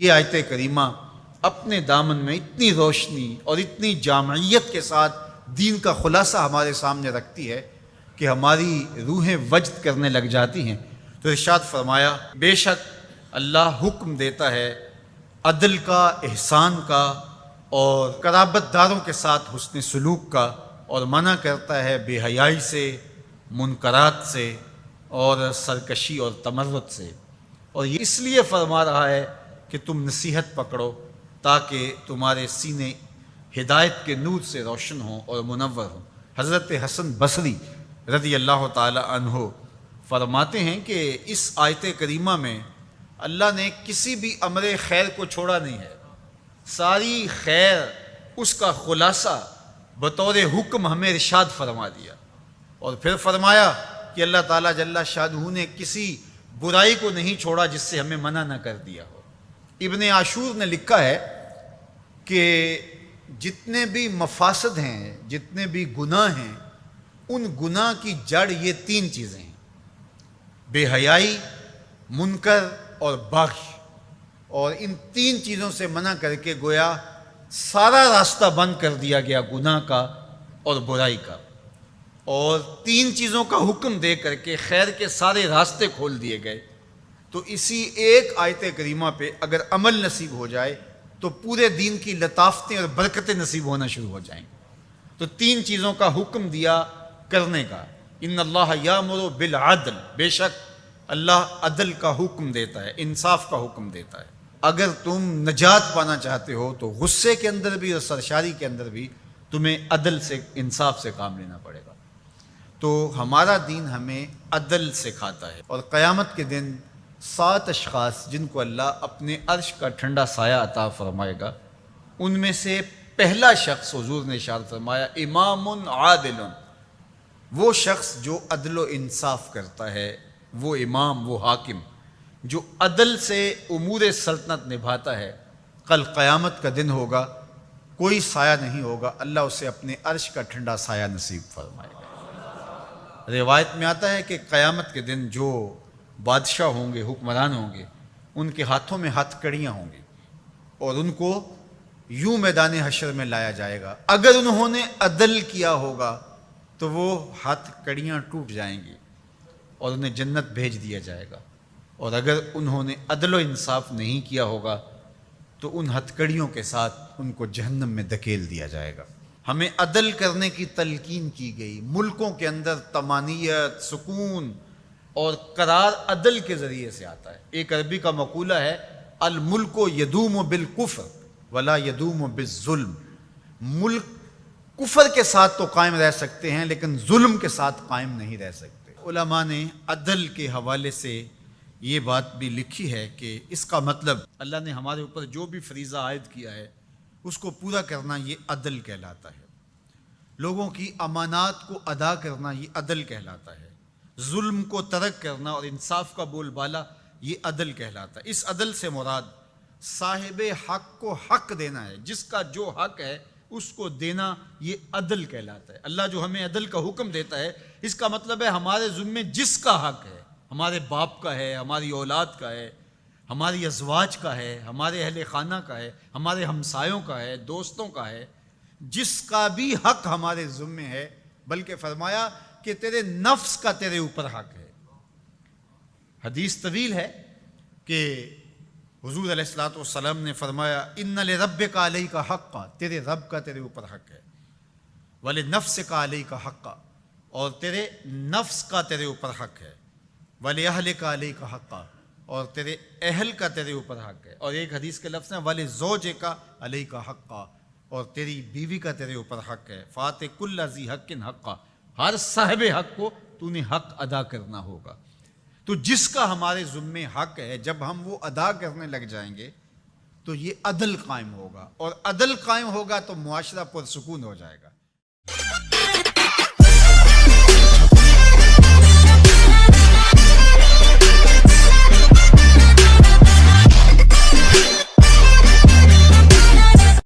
یہ آیت کریمہ اپنے دامن میں اتنی روشنی اور اتنی جامعیت کے ساتھ دین کا خلاصہ ہمارے سامنے رکھتی ہے کہ ہماری روحیں وجد کرنے لگ جاتی ہیں۔ تو ارشاد فرمایا، بے شک اللہ حکم دیتا ہے عدل کا، احسان کا اور قرابت داروں کے ساتھ حسن سلوک کا، اور منع کرتا ہے بے حیائی سے، منکرات سے اور سرکشی اور تمرد سے۔ اور یہ اس لیے فرما رہا ہے کہ تم نصیحت پکڑو تاکہ تمہارے سینے ہدایت کے نور سے روشن ہوں اور منور ہوں۔ حضرت حسن بصری رضی اللہ تعالی عنہ فرماتے ہیں کہ اس آیت کریمہ میں اللہ نے کسی بھی امر خیر کو چھوڑا نہیں ہے، ساری خیر اس کا خلاصہ بطور حکم ہمیں ارشاد فرما دیا، اور پھر فرمایا کہ اللہ تعالیٰ جل شانہ نے کسی برائی کو نہیں چھوڑا جس سے ہمیں منع نہ کر دیا ہو۔ ابن عاشور نے لکھا ہے کہ جتنے بھی مفاسد ہیں، جتنے بھی گناہ ہیں، ان گناہ کی جڑ یہ تین چیزیں ہیں: بے حیائی، منکر اور بغی۔ اور ان تین چیزوں سے منع کر کے گویا سارا راستہ بند کر دیا گیا گناہ کا اور برائی کا، اور تین چیزوں کا حکم دے کر کے خیر کے سارے راستے کھول دیے گئے۔ تو اسی ایک آیت کریمہ پہ اگر عمل نصیب ہو جائے تو پورے دین کی لطافتیں اور برکتیں نصیب ہونا شروع ہو جائیں۔ تو تین چیزوں کا حکم دیا کرنے کا: ان اللہ یامر بالعدل، بے شک اللہ عدل کا حکم دیتا ہے، انصاف کا حکم دیتا ہے۔ اگر تم نجات پانا چاہتے ہو تو غصے کے اندر بھی اور سرشاری کے اندر بھی تمہیں عدل سے، انصاف سے کام لینا پڑے گا۔ تو ہمارا دین ہمیں عدل سکھاتا ہے، اور قیامت کے دن 7 اشخاص جن کو اللہ اپنے عرش کا ٹھنڈا سایہ عطا فرمائے گا، ان میں سے پہلا شخص حضور نے ارشاد فرمایا امام عادل، وہ شخص جو عدل و انصاف کرتا ہے، وہ امام، وہ حاکم جو عدل سے امور سلطنت نبھاتا ہے، کل قیامت کا دن ہوگا، کوئی سایہ نہیں ہوگا، اللہ اسے اپنے عرش کا ٹھنڈا سایہ نصیب فرمائے گا۔ روایت میں آتا ہے کہ قیامت کے دن جو بادشاہ ہوں گے، حکمران ہوں گے، ان کے ہاتھوں میں ہتھ کڑیاں ہوں گی، اور ان کو یوں میدان حشر میں لایا جائے گا۔ اگر انہوں نے عدل کیا ہوگا تو وہ ہتھ کڑیاں ٹوٹ جائیں گی اور انہیں جنت بھیج دیا جائے گا، اور اگر انہوں نے عدل و انصاف نہیں کیا ہوگا تو ان ہتھ کڑیوں کے ساتھ ان کو جہنم میں دھکیل دیا جائے گا۔ ہمیں عدل کرنے کی تلقین کی گئی۔ ملکوں کے اندر طمانینت، سکون اور قرار عدل کے ذریعے سے آتا ہے۔ ایک عربی کا مقولہ ہے الملک یدوم بالکفر ولا یدوم بالظلم، ملک کفر کے ساتھ تو قائم رہ سکتے ہیں لیکن ظلم کے ساتھ قائم نہیں رہ سکتے۔ علماء نے عدل کے حوالے سے یہ بات بھی لکھی ہے کہ اس کا مطلب اللہ نے ہمارے اوپر جو بھی فریضہ عائد کیا ہے اس کو پورا کرنا یہ عدل کہلاتا ہے۔ لوگوں کی امانات کو ادا کرنا یہ عدل کہلاتا ہے۔ ظلم کو ترک کرنا اور انصاف کا بول بالا یہ عدل کہلاتا ہے۔ اس عدل سے مراد صاحب حق کو حق دینا ہے، جس کا جو حق ہے اس کو دینا یہ عدل کہلاتا ہے۔ اللہ جو ہمیں عدل کا حکم دیتا ہے، اس کا مطلب ہے ہمارے ذمے جس کا حق ہے، ہمارے باپ کا ہے، ہماری اولاد کا ہے، ہماری ازواج کا ہے، ہمارے اہل خانہ کا ہے، ہمارے ہمسایوں کا ہے، دوستوں کا ہے، جس کا بھی حق ہمارے ذمے ہے، بلکہ فرمایا کہ تیرے نفس کا تیرے اوپر حق ہے۔ حدیث طویل ہے کہ حضور علیہ الصلوۃ والسلام نے فرمایا ان لربک علیک حقا، تیرے رب کا تیرے اوپر حق ہے، ولنفسک علیک حقا، اور تیرے نفس کا تیرے اوپر حق ہے، ولأہلک علیک حقا، اور تیرے اہل کا تیرے اوپر حق ہے، اور ایک حدیث کے لفظ ہیں ولزوجک علیک حقا، اور تیری بیوی کا تیرے اوپر حق ہے، فآت کل ذی حق حقا، ہر صاحب حق کو تو نے حق ادا کرنا ہوگا۔ تو جس کا ہمارے ذمے حق ہے، جب ہم وہ ادا کرنے لگ جائیں گے تو یہ عدل قائم ہوگا، اور عدل قائم ہوگا تو معاشرہ پرسکون ہو جائے گا۔